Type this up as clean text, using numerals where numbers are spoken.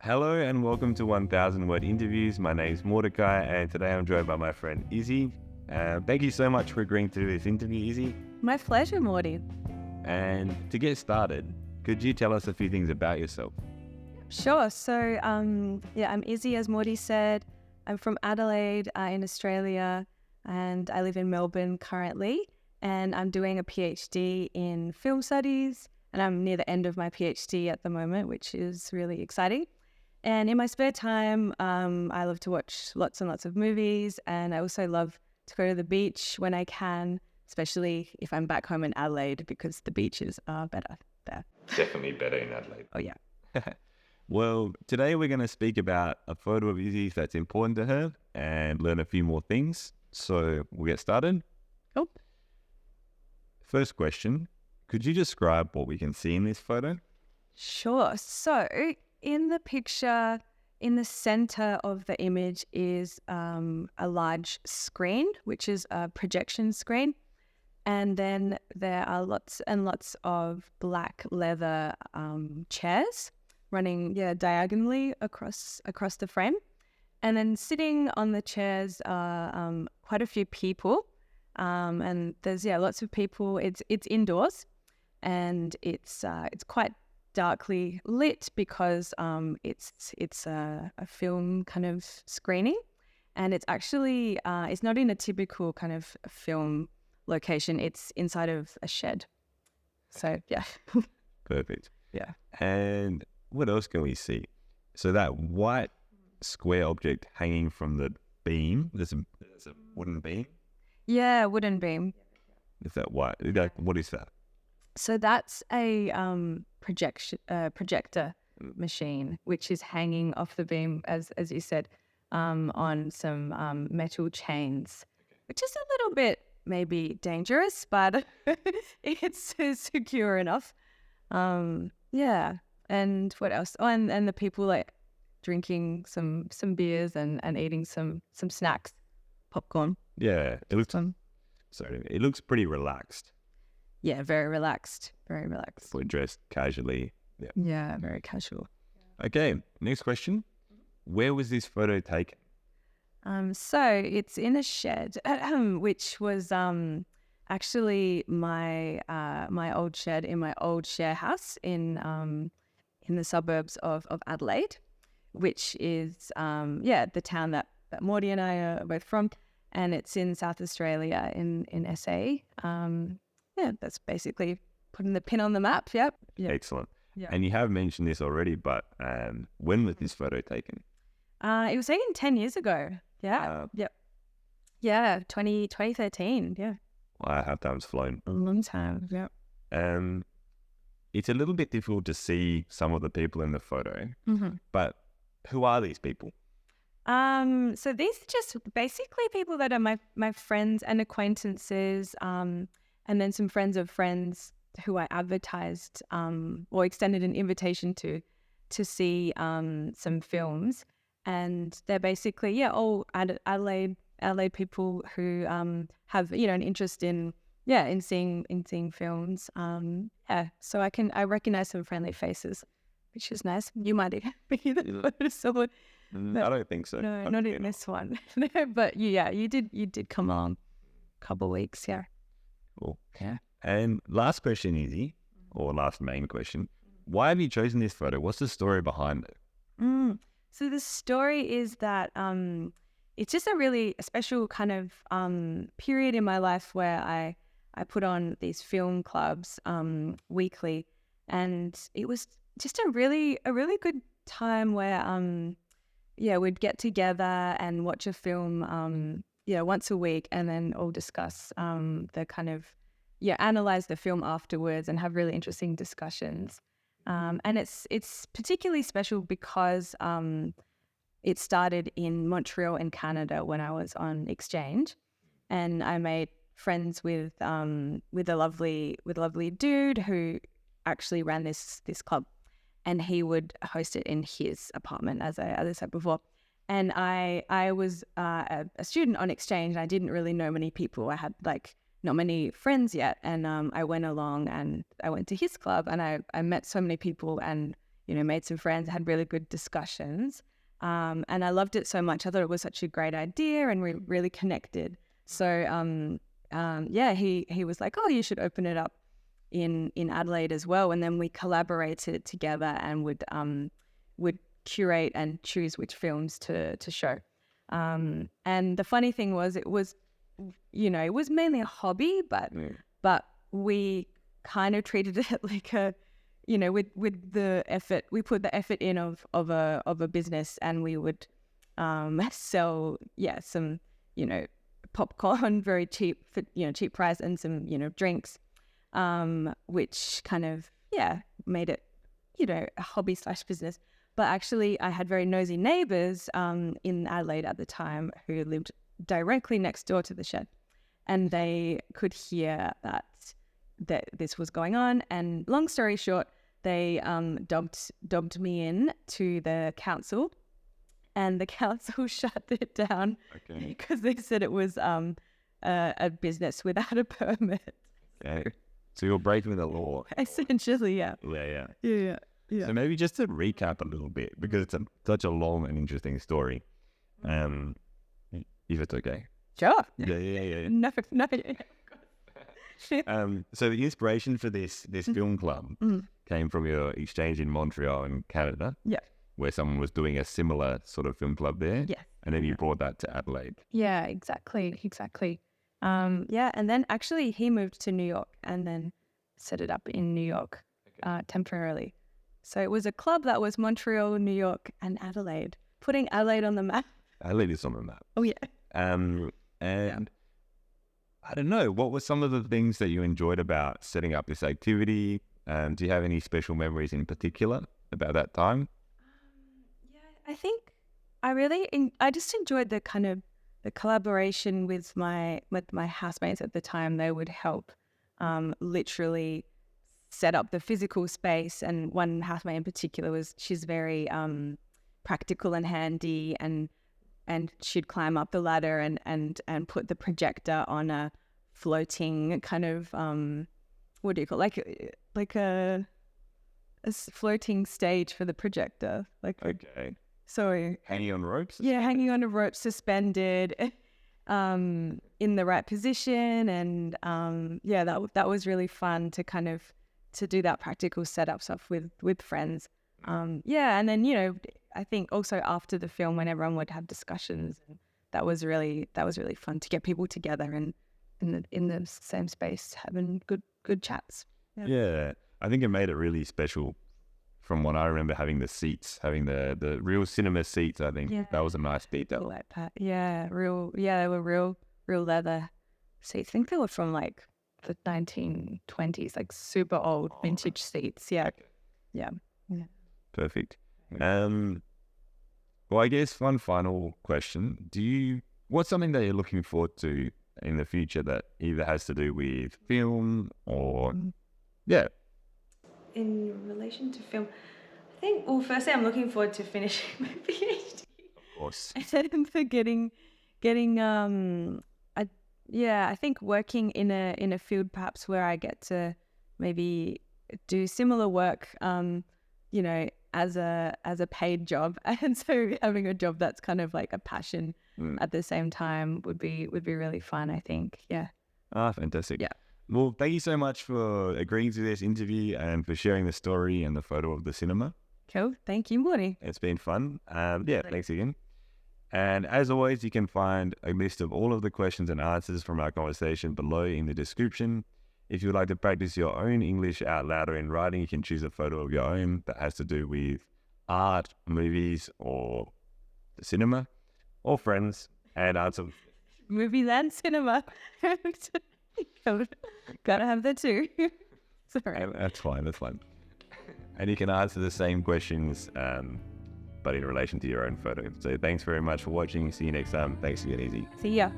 Hello and welcome to 1000 Word Interviews. My name is Mordecai and today I'm joined by my friend Izzy. Thank you so much for agreeing to do this interview, Izzy. My pleasure, Morty. And to get started, could you tell us a few things about yourself? Sure. So, I'm Izzy, as Morty said. I'm from Adelaide in Australia, and I live in Melbourne currently. And I'm doing a PhD in film studies, and I'm near the end of my PhD at the moment, which is really exciting. And in my spare time, I love to watch lots and lots of movies, and I also love to go to the beach when I can, especially if I'm back home in Adelaide, because the beaches are better there. Definitely better in Adelaide. Oh, yeah. Well, today we're going to speak about a photo of Izzy's that's important to her and learn a few more things. So we'll get started. Cool. First question, could you describe what we can see in this photo? Sure. So in the picture, in the center of the image is a large screen, which is a projection screen. And then there are lots and lots of black leather chairs running diagonally across the frame. And then sitting on the chairs are quite a few people. And there's lots of people. It's indoors, and it's quite darkly lit because it's a film kind of screening, and it's actually it's not in a typical kind of film location. It's inside of a shed. So yeah. Perfect. Yeah. And what else can we see? So that white square object hanging from the beam, there's a wooden beam. Yeah, wooden beam. Is that white? What is that? So that's a projector machine, which is hanging off the beam, as you said, on some metal chains, which is a little bit maybe dangerous, but it's secure enough. Yeah. And what else? Oh, and the people like drinking some beers and eating some snacks, popcorn. Yeah, it looks pretty relaxed. Yeah, very relaxed. Very relaxed. We're dressed casually. Yeah, very casual. Okay, next question. Where was this photo taken? So it's in a shed, which was actually my old shed in my old share house in the suburbs of Adelaide, which is the town that Morty and I are both from, and it's in South Australia in SA. That's basically putting the pin on the map. Yep. Excellent. Yeah. And you have mentioned this already, but when was this photo taken? It was taken 10 years ago. Yeah. Yep. Yeah, 2013. Yeah. Wow, how time's flown. A long time. Yep. It's a little bit difficult to see some of the people in the photo, but who are these people? So these are just basically people that are my friends and acquaintances, and then some friends of friends who I advertised or extended an invitation to see some films. And they're basically, all Adelaide people who have, an interest in seeing films. So I recognize some friendly faces, which is nice. You might be the first someone. I don't think so. No, not in this one. But you did come along a couple of weeks, yeah. Cool. Yeah. And last question, Izzy, or last main question. Why have you chosen this photo? What's the story behind it? So the story is that it's just a really special kind of period in my life where I put on these film clubs weekly, and it was just a really good time where we'd get together and watch a film once a week, and then all discuss the kind of analyze the film afterwards and have really interesting discussions. And it's particularly special because it started in Montreal in Canada when I was on exchange, and I made friends with a lovely dude who actually ran this club, and he would host it in his apartment, as I said before. And I was a student on exchange. I didn't really know many people. I had not many friends yet, and I went along and I went to his club, and I met so many people, and made some friends, had really good discussions. And I loved it so much. I thought it was such a great idea, and we really connected. So he was like, oh, you should open it up in Adelaide as well. And then we collaborated together and would curate and choose which films to show. And the funny thing was, it was mainly a hobby, but we kind of treated it like a, with the effort, we put the effort in of a business, and we would sell some popcorn very cheap for cheap price, and some drinks, which kind of made it a hobby / business. But actually, I had very nosy neighbors in Adelaide at the time who lived directly next door to the shed, and they could hear that this was going on. And long story short, they dobbed me in to the council, and the council shut it down because they said it was a business without a permit. Okay. So you're breaking the law. Essentially, yeah. Yeah. So maybe just to recap a little bit, because it's such a long and interesting story. If it's okay. Sure. Yeah. No. So the inspiration for this film club came from your exchange in Montreal in Canada. Yeah. Where someone was doing a similar sort of film club there. Yeah. And then you brought that to Adelaide. Yeah, exactly. And then actually he moved to New York and then set it up in New York temporarily. So it was a club that was Montreal, New York, and Adelaide, putting Adelaide on the map. Adelaide is on the map. Oh, yeah. And I don't know, what were some of the things that you enjoyed about setting up this activity? Do you have any special memories in particular about that time? I think I just enjoyed the kind of the collaboration with my housemates at the time. They would help literally set up the physical space, and one housemate in particular she's very practical and handy, and she'd climb up the ladder and put the projector on a floating kind of what do you call it? like a floating stage for the projector, so hanging on ropes? Yeah, hanging on a rope, suspended in the right position, and that was really fun to kind of to do that practical setup stuff with friends. And then I think also after the film, when everyone would have discussions, that was really fun to get people together and in the same space having good chats. Yeah, I think it made it really special. From what I remember, having the seats, having the real cinema seats, I think that was a nice detail. Like that. Yeah, they were real leather seats. I think they were from like the 1920s, like super old vintage seats. Yeah. Perfect. Well, I guess one final question. What's something that you're looking forward to in the future that either has to do with film or in relation to film, I think, well, firstly, I'm looking forward to finishing my PhD. Of course. And for getting I think working in a field perhaps where I get to maybe do similar work, as a paid job, and so having a job that's kind of like a passion at the same time would be really fun, I think. Yeah. Fantastic. Yeah. Well, thank you so much for agreeing to this interview and for sharing the story and the photo of the cinema. Cool. Thank you, Morty. It's been fun. Thanks again. And as always, you can find a list of all of the questions and answers from our conversation below in the description. If you'd like to practice your own English out loud or in writing, you can choose a photo of your own that has to do with art, movies, or the cinema, or friends, and answer. Movies and cinema. Gotta have the two. Sorry. That's fine. And you can answer the same questions, but in relation to your own photo. So thanks very much for watching. See you next time. Thanks again, Izzy. See ya.